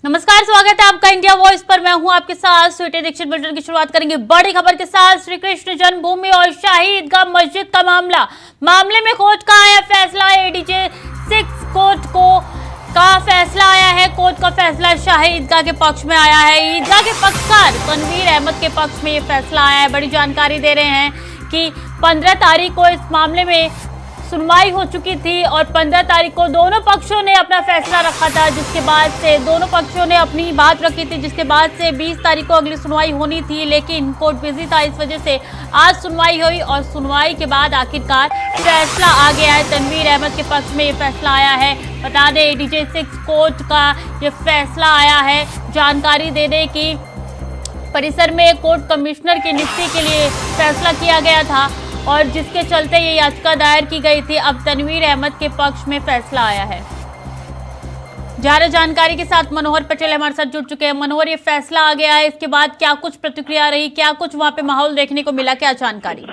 नमस्कार, स्वागत है आपका इंडिया वॉइस पर। मैं हूं आपके साथ स्वीटी दीक्षित। बुलेटिन की शुरुआत करेंगे बड़ी खबर के साथ। श्री कृष्ण जन्मभूमि और शाही ईदगाह मस्जिद का मामले में कोर्ट का आया फैसला। एडीजे 6 कोर्ट का फैसला आया है। कोर्ट का फैसला शाही ईदगाह के पक्ष में आया है। ईदगाह के पक्षकार तनवीर अहमद के पक्ष में ये फैसला आया है। बड़ी जानकारी दे रहे हैं कि 15 तारीख को इस मामले में सुनवाई हो चुकी थी और 15 तारीख को दोनों पक्षों ने अपना फैसला रखा था, जिसके बाद से दोनों पक्षों ने अपनी बात रखी थी, जिसके बाद से 20 तारीख को अगली सुनवाई होनी थी, लेकिन कोर्ट बिजी था, इस वजह से आज सुनवाई हुई और सुनवाई के बाद आखिरकार फैसला आ गया है। तनवीर अहमद के पक्ष में ये फैसला आया है। बता दें, एडीजे 6 कोर्ट का ये फैसला आया है। जानकारी दे दें कि परिसर में कोर्ट कमिश्नर की नियुक्ति के लिए फैसला किया गया था और जिसके चलते ये याचिका दायर की गई थी। अब तनवीर अहमद के पक्ष में फैसला आया है। ज्यादा जानकारी के साथ मनोहर पटेल हमारे साथ जुड़ चुके हैं। मनोहर, ये फैसला आ गया है, इसके बाद क्या कुछ प्रतिक्रिया रही, क्या कुछ वहाँ पे माहौल देखने को मिला, क्या जानकारी?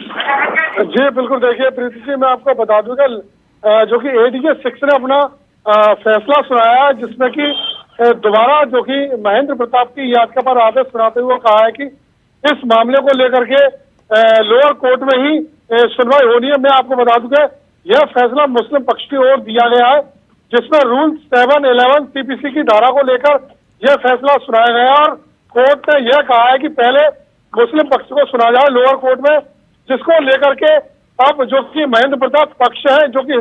जी बिल्कुल, देखिए प्रीति जी, मैं आपको बता दूंगा जो कि एडीजे 6 ने अपना फैसला सुनाया, जिसमें कि दोबारा जो कि महेंद्र प्रताप की याचिका पर आदेश सुनाते हुए कहा है कि इस मामले को लेकर के लोअर कोर्ट में ही सुनवाई होनी है। मैं आपको बता दूं कि यह फैसला मुस्लिम पक्ष की ओर दिया गया है, जिसमें रूल 711 सीपीसी की धारा को लेकर यह फैसला सुनाया गया और कोर्ट ने यह कहा है कि पहले मुस्लिम पक्ष को सुना जाए लोअर कोर्ट में, जिसको लेकर के अब जो कि महेंद्र प्रताप पक्ष है, जो कि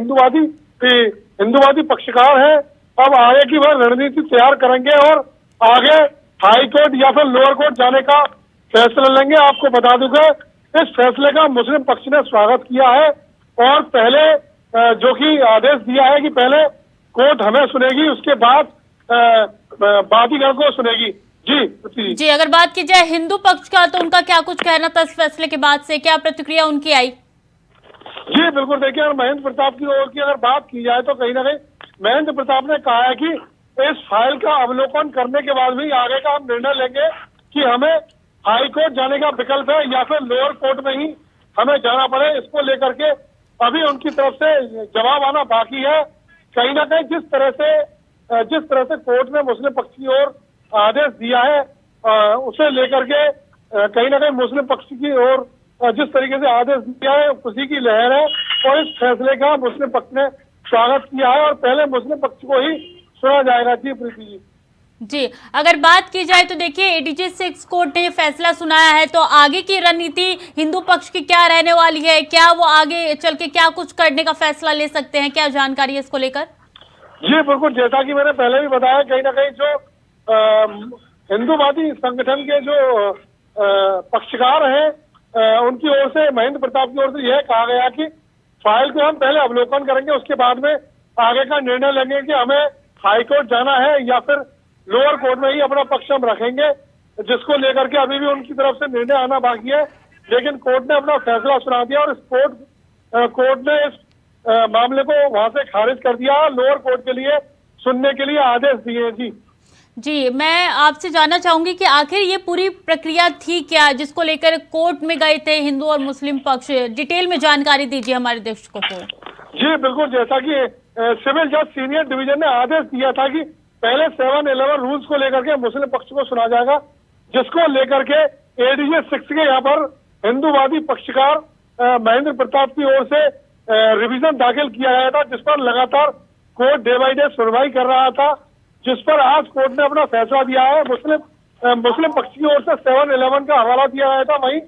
हिंदूवादी पक्षकार है, अब आगे की वह रणनीति तैयार करेंगे और आगे हाई कोर्ट या फिर लोअर कोर्ट जाने का फैसला लेंगे। आपको बता दूंगा इस फैसले का मुस्लिम पक्ष ने स्वागत किया है और पहले जो कि आदेश दिया है कि पहले कोर्ट हमें सुनेगी, उसके बाद बादीगर को सुनेगी। जी, अगर बात की जाए हिंदू पक्ष का, तो उनका क्या कुछ कहना था इस फैसले के बाद से, क्या प्रतिक्रिया उनकी आई? जी बिल्कुल, देखिए अगर महेंद्र प्रताप की ओर की अगर बात की जाए तो कहीं ना कहीं महेंद्र प्रताप ने कहा है कि इस फाइल का अवलोकन करने के बाद भी आगे का हम निर्णय लेंगे कि हमें हाई कोर्ट जाने का विकल्प है या फिर लोअर कोर्ट में ही हमें जाना पड़े। इसको लेकर के अभी उनकी तरफ से जवाब आना बाकी है। कहीं ना कहीं जिस तरह से कोर्ट ने मुस्लिम पक्ष की ओर आदेश दिया है, उसे लेकर के कहीं ना कहीं मुस्लिम पक्ष की ओर जिस तरीके से आदेश दिया है खुशी की लहर है और इस फैसले का मुस्लिम पक्ष ने स्वागत किया है और पहले मुस्लिम पक्ष को ही सुना जाएगा। जी प्रीति जी, अगर बात की जाए तो देखिए एडीजे 6 कोर्ट ने फैसला सुनाया है, तो आगे की रणनीति हिंदू पक्ष की क्या रहने वाली है? क्या वो आगे चल के क्या कुछ करने का फैसला ले सकते हैं? क्या जानकारी है इसको लेकर? जी बिल्कुल, जैसा कि मैंने पहले भी बताया, कहीं ना कहीं जो हिंदूवादी संगठन के जो पक्षकार हैं उनकी ओर से, महेंद्र प्रताप की ओर से यह कहा गया कि फाइल को हम पहले अवलोकन करेंगे, उसके बाद में आगे का निर्णय लेंगे कि हमें हाईकोर्ट जाना है या फिर लोअर कोर्ट में ही अपना पक्ष हम रखेंगे, जिसको लेकर के अभी भी उनकी तरफ से निर्णय आना बाकी है। लेकिन कोर्ट ने अपना फैसला सुना दिया और इस कोर्ट ने इस मामले को वहां से खारिज कर दिया, लोअर कोर्ट के लिए सुनने के लिए आदेश दिए। जी, मैं आपसे जानना चाहूंगी कि आखिर ये पूरी प्रक्रिया थी क्या, जिसको लेकर कोर्ट में गए थे हिंदू और मुस्लिम पक्ष? डिटेल में जानकारी दीजिए हमारे दर्शकों को। जी बिल्कुल, जैसा कि सिविल जज सीनियर डिवीजन ने आदेश दिया था कि पहले 711 रूल्स को लेकर के मुस्लिम पक्ष को सुना जाएगा, जिसको लेकर के एडीजे 6 के यहाँ पर हिंदूवादी पक्षकार महेंद्र प्रताप की ओर से रिवीजन दाखिल किया गया था, जिस पर लगातार कोर्ट डे बाई डे सुनवाई कर रहा था, जिस पर आज कोर्ट ने अपना फैसला दिया है। मुस्लिम पक्ष की ओर से 711 का हवाला दिया गया था। वहीं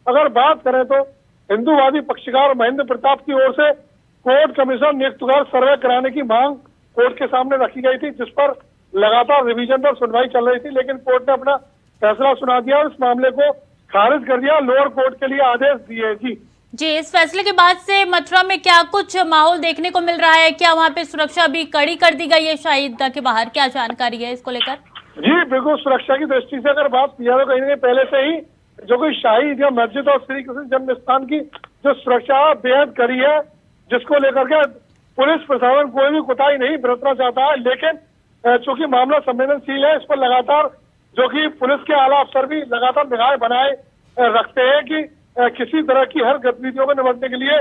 अगर बात करें तो हिंदूवादी पक्षकार महेंद्र प्रताप की ओर से कोर्ट कमिश्नर नियुक्त कर सर्वे कराने की मांग कोर्ट के सामने रखी गई थी, जिस पर लगातार रिवीजन पर सुनवाई चल रही थी, लेकिन कोर्ट ने अपना फैसला सुना दिया और इस मामले को खारिज कर दिया, लोअर कोर्ट के लिए आदेश दिए। जी, इस फैसले के बाद से मथुरा में क्या कुछ माहौल देखने को मिल रहा है? क्या वहाँ पे सुरक्षा भी कड़ी कर दी गई है शाही ईदगाह के बाहर? क्या जानकारी है इसको लेकर? जी बिल्कुल, सुरक्षा की दृष्टि से अगर बात की जाए तो कहीं ना कहीं पहले से ही जो कोई शाही ईदगाह मस्जिद और श्री कृष्ण जन्म स्थान की जो सुरक्षा बेहद कड़ी है, जिसको लेकर के पुलिस प्रशासन कोई भी कोताही नहीं बरतना चाहता है। लेकिन चूंकि मामला संवेदनशील है, इस पर लगातार जो कि पुलिस के आला अफसर भी लगातार निगाह बनाए रखते हैं कि किसी तरह की हर गतिविधियों में निपटने के लिए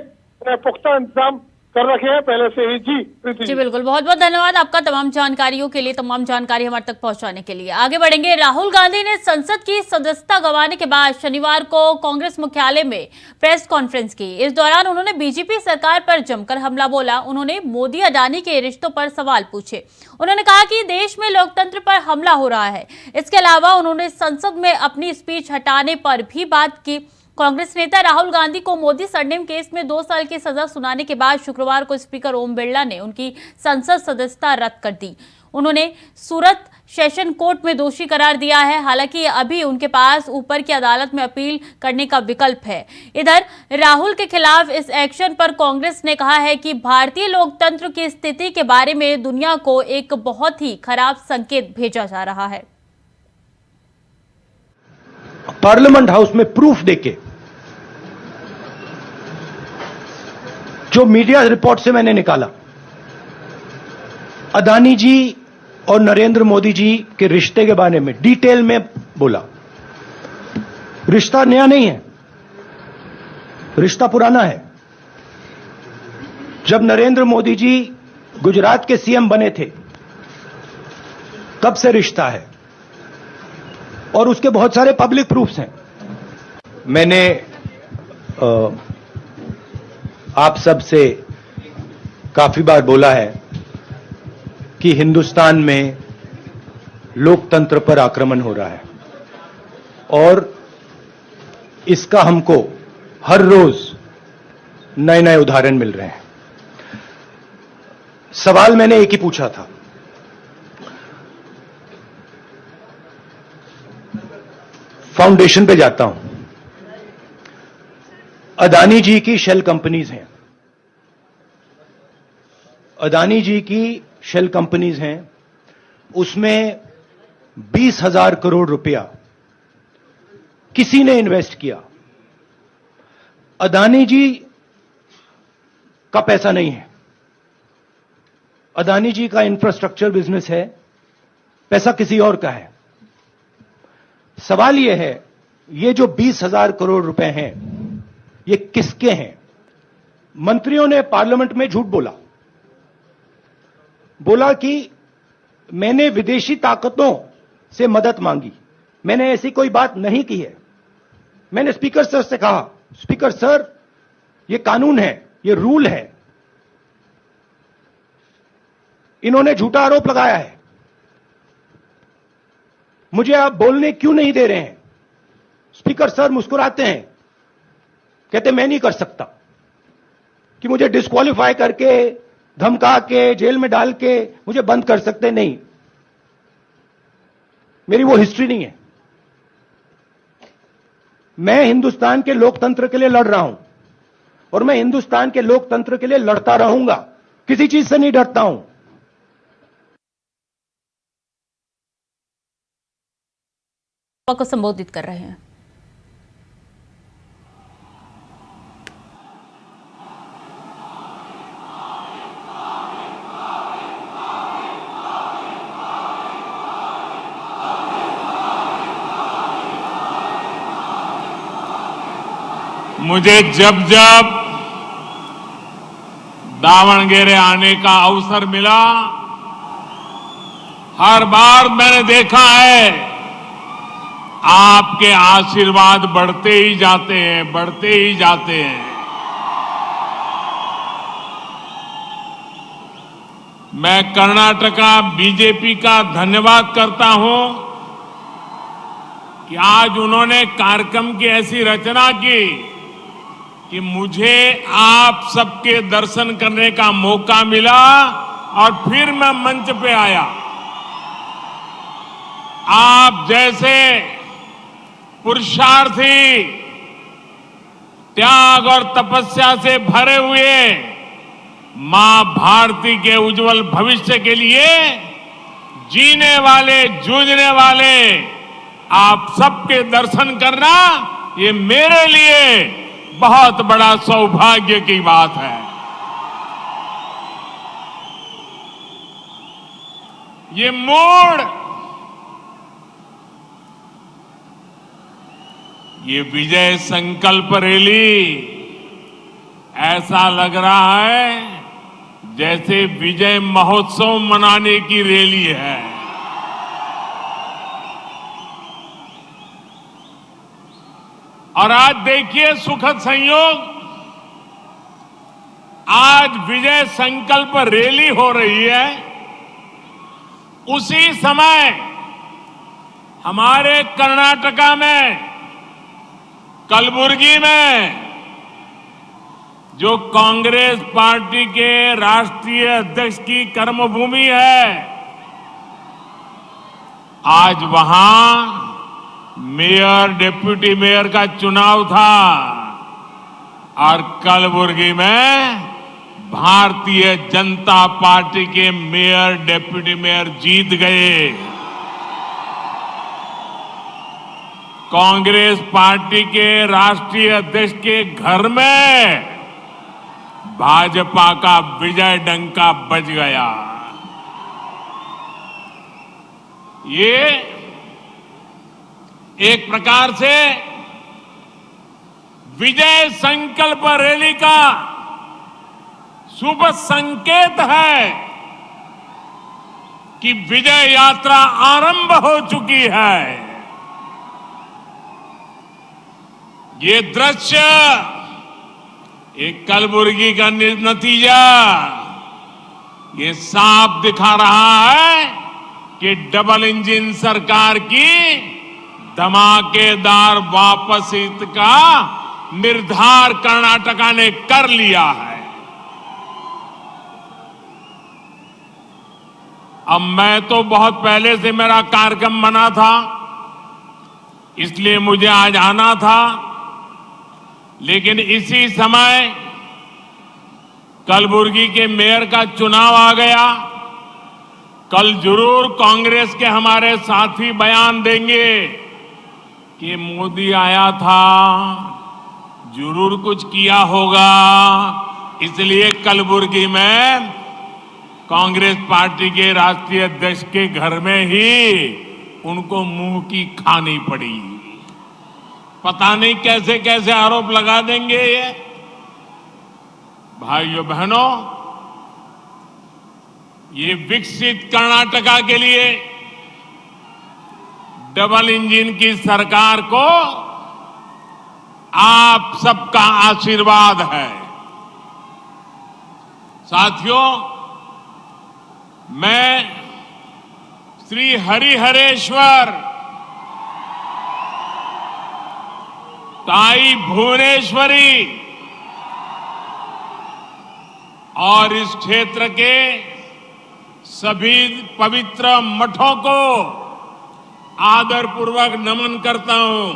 पुख्ता इंतजाम कर रखे हैं पहले से ही। जी प्रीति जी बिल्कुल, बहुत बहुत धन्यवाद आपका तमाम जानकारियों के लिए, तमाम जानकारी हमारे तक पहुंचाने के लिए। आगे बढ़ेंगे। राहुल गांधी ने संसद की सदस्यता गंवाने के बाद शनिवार को कांग्रेस मुख्यालय में प्रेस कॉन्फ्रेंस की। इस दौरान उन्होंने बीजेपी सरकार पर जमकर हमला बोला। उन्होंने मोदी अडानी के रिश्तों पर सवाल पूछे। उन्होंने कहा कि देश में लोकतंत्र पर हमला हो रहा है। इसके अलावा उन्होंने संसद में अपनी स्पीच हटाने पर भी बात की। कांग्रेस नेता राहुल गांधी को मोदी सरनेम केस में 2 साल की सजा सुनाने के बाद शुक्रवार को स्पीकर ओम बिरला ने उनकी संसद सदस्यता रद्द कर दी। उन्होंने सूरत सेशन कोर्ट में दोषी करार दिया है। हालांकि अभी उनके पास ऊपर की अदालत में अपील करने का विकल्प है। इधर राहुल के खिलाफ इस एक्शन पर कांग्रेस ने कहा है कि भारतीय लोकतंत्र की स्थिति के बारे में दुनिया को एक बहुत ही खराब संकेत भेजा जा रहा है। पार्लियामेंट हाउस में प्रूफ देके, जो मीडिया रिपोर्ट से मैंने निकाला, अदानी जी और नरेंद्र मोदी जी के रिश्ते के बारे में डिटेल में बोला। रिश्ता नया नहीं है, रिश्ता पुराना है। जब नरेंद्र मोदी जी गुजरात के सीएम बने थे तब से रिश्ता है और उसके बहुत सारे पब्लिक प्रूफ्स हैं। मैंने आप सब से काफी बार बोला है कि हिंदुस्तान में लोकतंत्र पर आक्रमण हो रहा है और इसका हमको हर रोज नए नए उदाहरण मिल रहे हैं। सवाल मैंने एक ही पूछा था, फाउंडेशन पे जाता हूं, अदानी जी की शेल कंपनीज हैं, अदानी जी की शेल कंपनीज हैं, उसमें 20,000 करोड़ रुपया किसी ने इन्वेस्ट किया। अदानी जी का पैसा नहीं है, अदानी जी का इंफ्रास्ट्रक्चर बिजनेस है, पैसा किसी और का है। सवाल यह है, ये जो 20,000 करोड़ रुपए हैं ये किसके हैं? मंत्रियों ने पार्लियामेंट में झूठ बोला कि मैंने विदेशी ताकतों से मदद मांगी। मैंने ऐसी कोई बात नहीं की है। मैंने स्पीकर सर से कहा, स्पीकर सर ये कानून है, ये रूल है। इन्होंने झूठा आरोप लगाया है। मुझे आप बोलने क्यों नहीं दे रहे हैं? स्पीकर सर मुस्कुराते हैं, कहते मैं नहीं कर सकता कि मुझे डिस्क्वालीफाई करके, धमका के, जेल में डाल के मुझे बंद कर सकते नहीं। मेरी वो हिस्ट्री नहीं है। मैं हिंदुस्तान के लोकतंत्र के लिए लड़ रहा हूं और मैं हिंदुस्तान के लोकतंत्र के लिए लड़ता रहूंगा, किसी चीज से नहीं डरता हूं। को संबोधित कर रहे हैं। मुझे जब जब दावणगेरे आने का अवसर मिला, हर बार मैंने देखा है आपके आशीर्वाद बढ़ते ही जाते हैं, बढ़ते ही जाते हैं। मैं कर्नाटका बीजेपी का धन्यवाद करता हूं कि आज उन्होंने कार्यक्रम की ऐसी रचना की कि मुझे आप सबके दर्शन करने का मौका मिला और फिर मैं मंच पे आया। आप जैसे पुरुषार्थी, त्याग और तपस्या से भरे हुए मां भारती के उज्जवल भविष्य के लिए जीने वाले, जूझने वाले आप सबके दर्शन करना, ये मेरे लिए बहुत बड़ा सौभाग्य की बात है। ये मोड़, ये विजय संकल्प रैली, ऐसा लग रहा है जैसे विजय महोत्सव मनाने की रैली है। और आज देखिए सुखद संयोग, आज विजय संकल्प रैली हो रही है, उसी समय हमारे कर्नाटका में कलबुर्गी में जो कांग्रेस पार्टी के राष्ट्रीय अध्यक्ष की कर्मभूमि है, आज वहां मेयर डिप्टी मेयर का चुनाव था और कलबुर्गी में भारतीय जनता पार्टी के मेयर डिप्टी मेयर जीत गए। कांग्रेस पार्टी के राष्ट्रीय अध्यक्ष के घर में भाजपा का विजय डंका बज गया। ये एक प्रकार से विजय संकल्प रैली का शुभ संकेत है कि विजय यात्रा आरंभ हो चुकी है। ये दृश्य एक कलबुर्गी का नतीजा ये साफ दिखा रहा है कि डबल इंजन सरकार की धमाकेदार वापसी का निर्धार कर्नाटका ने कर लिया है। अब मैं तो बहुत पहले से मेरा कार्यक्रम बना था, इसलिए मुझे आज आना था, लेकिन इसी समय कलबुर्गी के मेयर का चुनाव आ गया। कल जरूर कांग्रेस के हमारे साथी बयान देंगे कि मोदी आया था, जरूर कुछ किया होगा, इसलिए कलबुर्गी में कांग्रेस पार्टी के राष्ट्रीय अध्यक्ष के घर में ही उनको मुंह की खानी पड़ी। पता नहीं कैसे कैसे आरोप लगा देंगे ये। भाइयों बहनों, ये विकसित कर्नाटका के लिए डबल इंजन की सरकार को आप सबका आशीर्वाद है। साथियों, मैं श्री हरिहरेश्वर ताई भुवनेश्वरी और इस क्षेत्र के सभी पवित्र मठों को आदरपूर्वक नमन करता हूं।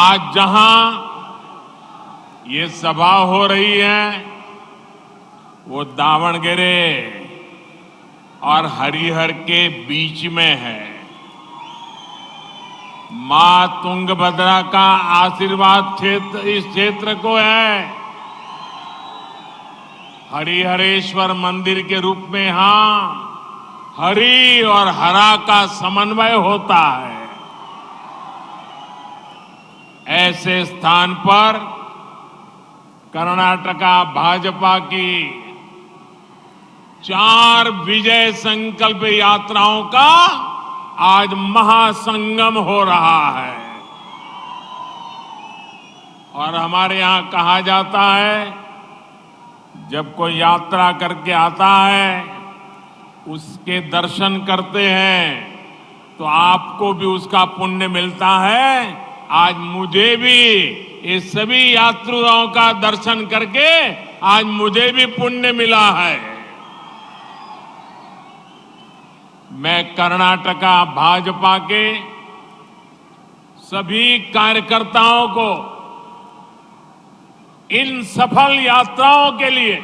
आज जहां ये सभा हो रही है वो दावणगेरे और हरिहर के बीच में है। मां तुंगभद्रा का आशीर्वाद क्षेत्र इस क्षेत्र को है। हरिहरेश्वर मंदिर के रूप में यहां हरि और हरा का समन्वय होता है। ऐसे स्थान पर कर्नाटका भाजपा की 4 विजय संकल्प यात्राओं का आज महासंगम हो रहा है। और हमारे यहां कहा जाता है, जब कोई यात्रा करके आता है, उसके दर्शन करते हैं तो आपको भी उसका पुण्य मिलता है। आज मुझे भी इस सभी यात्रियों का दर्शन करके आज मुझे भी पुण्य मिला है। मैं कर्नाटका भाजपा के सभी कार्यकर्ताओं को इन सफल यात्राओं के लिए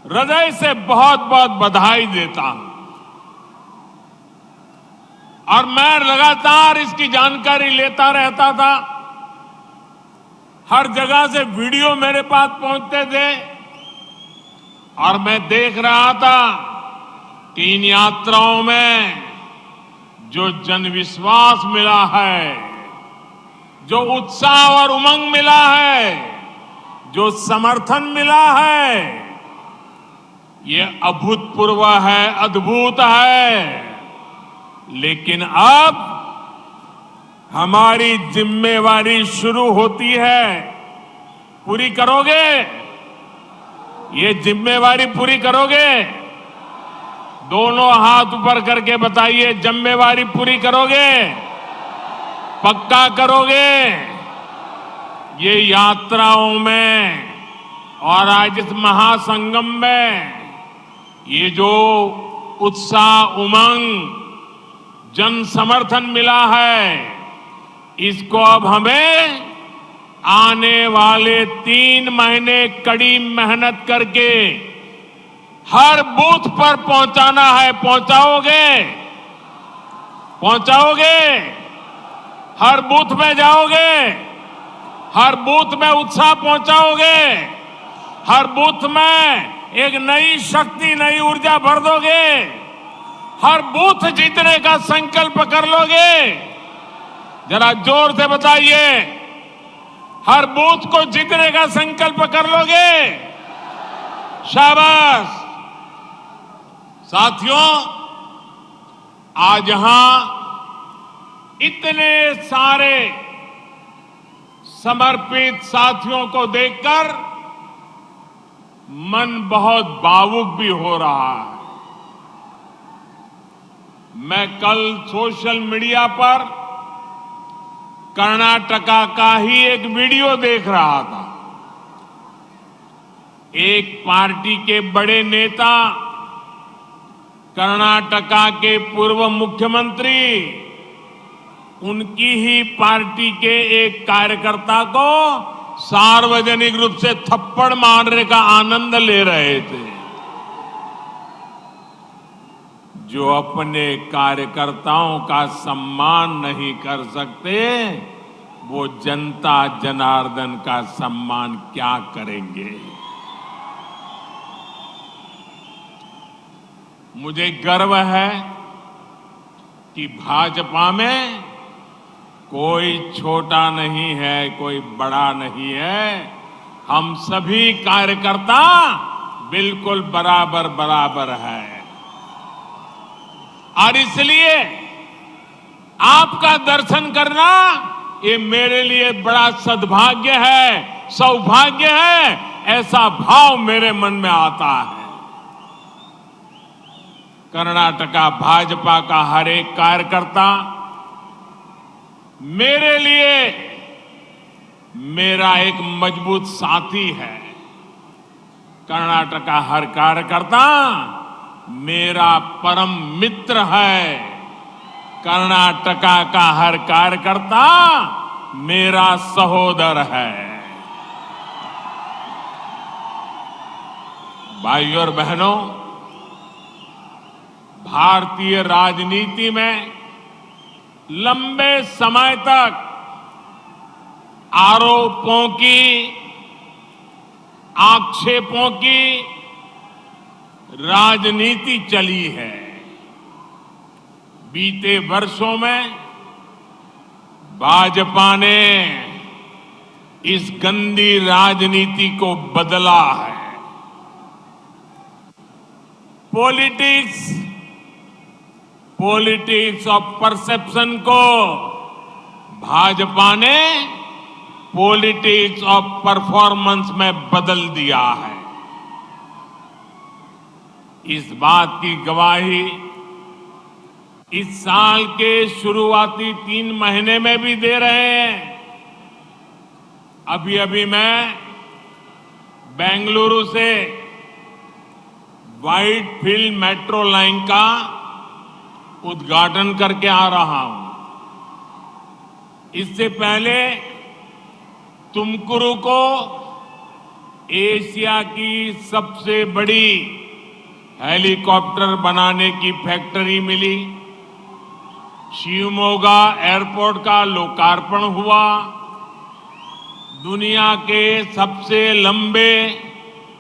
हृदय से बहुत बहुत बधाई देता हूं। और मैं लगातार इसकी जानकारी लेता रहता था। हर जगह से वीडियो मेरे पास पहुंचते थे और मैं देख रहा था कि इन यात्राओं में जो जनविश्वास मिला है, जो उत्साह और उमंग मिला है, जो समर्थन मिला है, ये अभूतपूर्व है, अद्भुत है। लेकिन अब हमारी जिम्मेवारी शुरू होती है। पूरी करोगे? ये जिम्मेवारी पूरी करोगे? दोनों हाथ ऊपर करके बताइए, जिम्मेवारी पूरी करोगे? पक्का करोगे? ये यात्राओं में और आज इस महासंगम में ये जो उत्साह, उमंग, जन समर्थन मिला है, इसको अब हमें आने वाले 3 महीने कड़ी मेहनत करके हर बूथ पर पहुंचाना है। पहुंचाओगे? पहुंचाओगे? हर बूथ में जाओगे? हर बूथ में उत्साह पहुंचाओगे? हर बूथ में एक नई शक्ति, नई ऊर्जा भर दोगे? हर बूथ जीतने का संकल्प कर लोगे? जरा जोर से बताइए, हर बूथ को जीतने का संकल्प कर लोगे? शाबाश। साथियों, आज यहां इतने सारे समर्पित साथियों को देखकर मन बहुत भावुक भी हो रहा है। मैं कल सोशल मीडिया पर कर्नाटका का ही एक वीडियो देख रहा था। एक पार्टी के बड़े नेता, कर्नाटका के पूर्व मुख्यमंत्री, उनकी ही पार्टी के एक कार्यकर्ता को सार्वजनिक रूप से थप्पड़ मारने का आनंद ले रहे थे। जो अपने कार्यकर्ताओं का सम्मान नहीं कर सकते, वो जनता जनार्दन का सम्मान क्या करेंगे? मुझे गर्व है कि भाजपा में कोई छोटा नहीं है, कोई बड़ा नहीं है। हम सभी कार्यकर्ता बिल्कुल बराबर बराबर है। और इसलिए आपका दर्शन करना ये मेरे लिए बड़ा सद्भाग्य है, सौभाग्य है। ऐसा भाव मेरे मन में आता है। कर्नाटका भाजपा का हर एक कार्यकर्ता मेरे लिए मेरा एक मजबूत साथी है। कर्नाटक का हर कार्यकर्ता मेरा परम मित्र है। कर्नाटका का हर कार्यकर्ता मेरा सहोदर है। भाइयों और बहनों, भारतीय राजनीति में लंबे समय तक आरोपों की, आक्षेपों की राजनीति चली है। बीते वर्षों में भाजपा ने इस गंदी राजनीति को बदला है। पॉलिटिक्स ऑफ परसेप्शन को भाजपा ने पॉलिटिक्स ऑफ परफॉर्मेंस में बदल दिया है। इस बात की गवाही इस साल के शुरुआती 3 महीने में भी दे रहे हैं। अभी मैं बेंगलुरु से व्हाइट फील्ड मेट्रो लाइन का उद्घाटन करके आ रहा हूं। इससे पहले तुमकुरु को एशिया की सबसे बड़ी हेलीकॉप्टर बनाने की फैक्ट्री मिली। शिवमोगा एयरपोर्ट का लोकार्पण हुआ। दुनिया के सबसे लंबे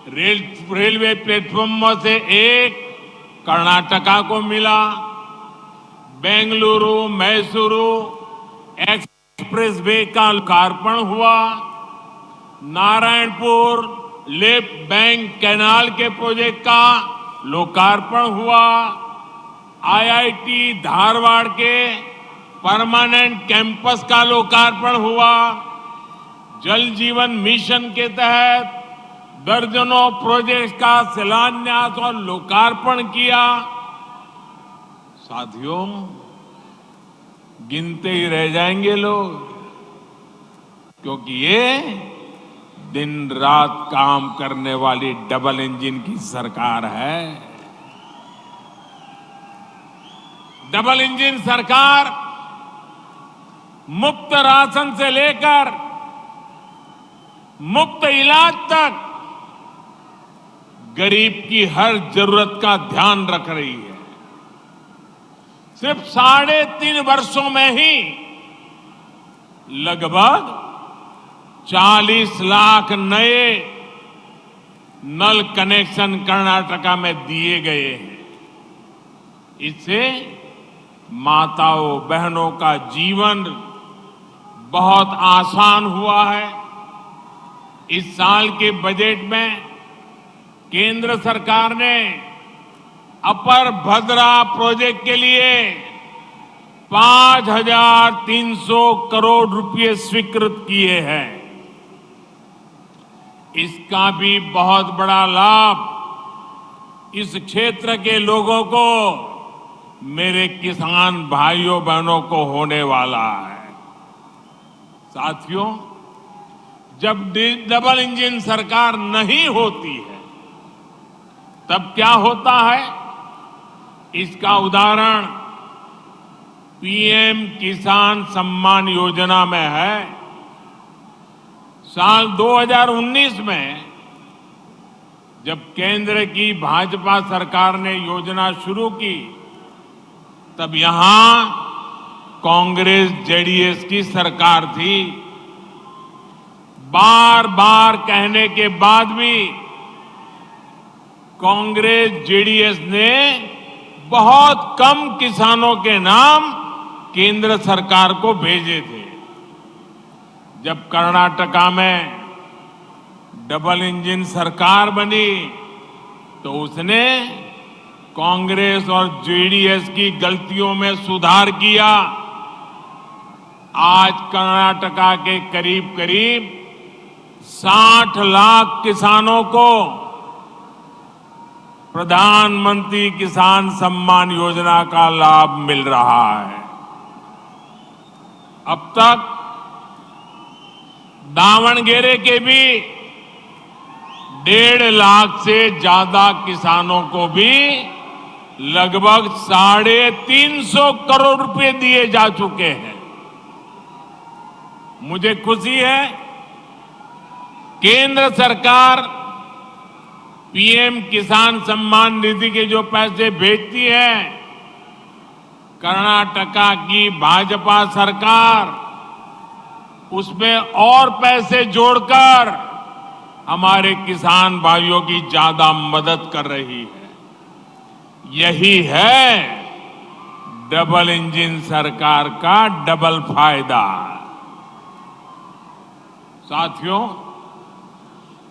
रेलवे प्लेटफॉर्म से एक कर्नाटका को मिला। बेंगलुरु मैसूरू एक्सप्रेसवे का लोकार्पण हुआ, नारायणपुर लेफ्ट बैंक कैनाल के प्रोजेक्ट का लोकार्पण हुआ, आईआईटी धारवाड़ के परमानेंट कैंपस का लोकार्पण हुआ, जल जीवन मिशन के तहत दर्जनों प्रोजेक्ट्स का शिलान्यास और लोकार्पण किया। साथियों, गिनते ही रह जाएंगे लोग, क्योंकि ये दिन रात काम करने वाली डबल इंजन की सरकार है। डबल इंजन सरकार मुफ्त राशन से लेकर मुफ्त इलाज तक गरीब की हर जरूरत का ध्यान रख रही है। सिर्फ 3.5 वर्षों में ही लगभग 40 लाख नए नल कनेक्शन कर्नाटका में दिए गए हैं। इससे माताओं बहनों का जीवन बहुत आसान हुआ है। इस साल के बजट में केंद्र सरकार ने अपर भद्रा प्रोजेक्ट के लिए 5,300 करोड़ रुपए स्वीकृत किए हैं। इसका भी बहुत बड़ा लाभ इस क्षेत्र के लोगों को, मेरे किसान भाइयों बहनों को होने वाला है। साथियों, जब डबल इंजन सरकार नहीं होती है तब क्या होता है, इसका उदाहरण पीएम किसान सम्मान योजना में है। साल 2019 में जब केंद्र की भाजपा सरकार ने योजना शुरू की, तब यहां कांग्रेस जेडीएस की सरकार थी। बार बार कहने के बाद भी कांग्रेस जेडीएस ने बहुत कम किसानों के नाम केंद्र सरकार को भेजे थे। जब कर्नाटका में डबल इंजन सरकार बनी तो उसने कांग्रेस और जेडीएस की गलतियों में सुधार किया। आज कर्नाटका के करीब करीब 60 लाख किसानों को प्रधानमंत्री किसान सम्मान योजना का लाभ मिल रहा है। अब तक दावणगेरे के भी 1.5 लाख से ज्यादा किसानों को भी लगभग 350 करोड़ रुपए दिए जा चुके हैं। मुझे खुशी है, केंद्र सरकार पीएम किसान सम्मान निधि के जो पैसे भेजती है, कर्नाटका की भाजपा सरकार उसमें और पैसे जोड़कर हमारे किसान भाइयों की ज्यादा मदद कर रही है। यही है डबल इंजन सरकार का डबल फायदा। साथियों,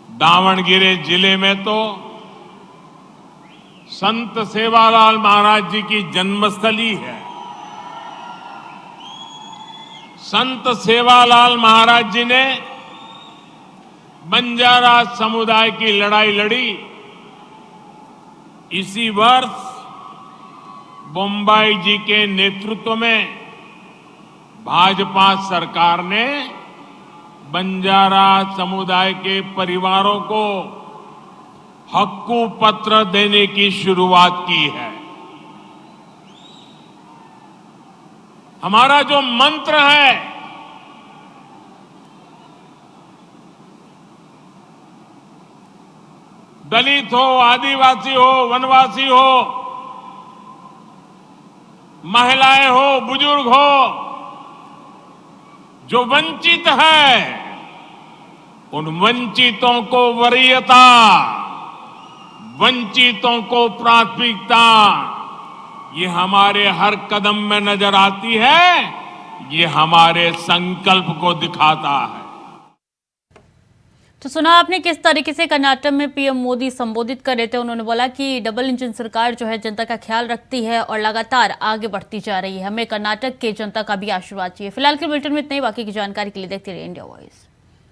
दावणगेरे जिले में तो संत सेवालाल महाराज जी की जन्मस्थली है। संत सेवालाल महाराज जी ने बंजारा समुदाय की लड़ाई लड़ी। इसी वर्ष बोम्बाई जी के नेतृत्व में भाजपा सरकार ने बंजारा समुदाय के परिवारों को हक्कू पत्र देने की शुरुआत की है। हमारा जो मंत्र है, दलित हो, आदिवासी हो, वनवासी हो, महिलाएं हो, बुजुर्ग हो, जो वंचित है, उन वंचितों को वरीयता, वंचितों को प्राथमिकता, ये हमारे हर कदम में नजर आती है। ये हमारे संकल्प को दिखाता है। तो सुना आपने किस तरीके से कर्नाटक में पीएम मोदी संबोधित कर रहे थे। उन्होंने बोला कि डबल इंजन सरकार जो है जनता का ख्याल रखती है और लगातार आगे बढ़ती जा रही है। हमें कर्नाटक के जनता का भी आशीर्वाद चाहिए। फिलहाल के बुलेटिन में इतने ही। बाकी की जानकारी के लिए देखते रहिए इंडिया वॉइस।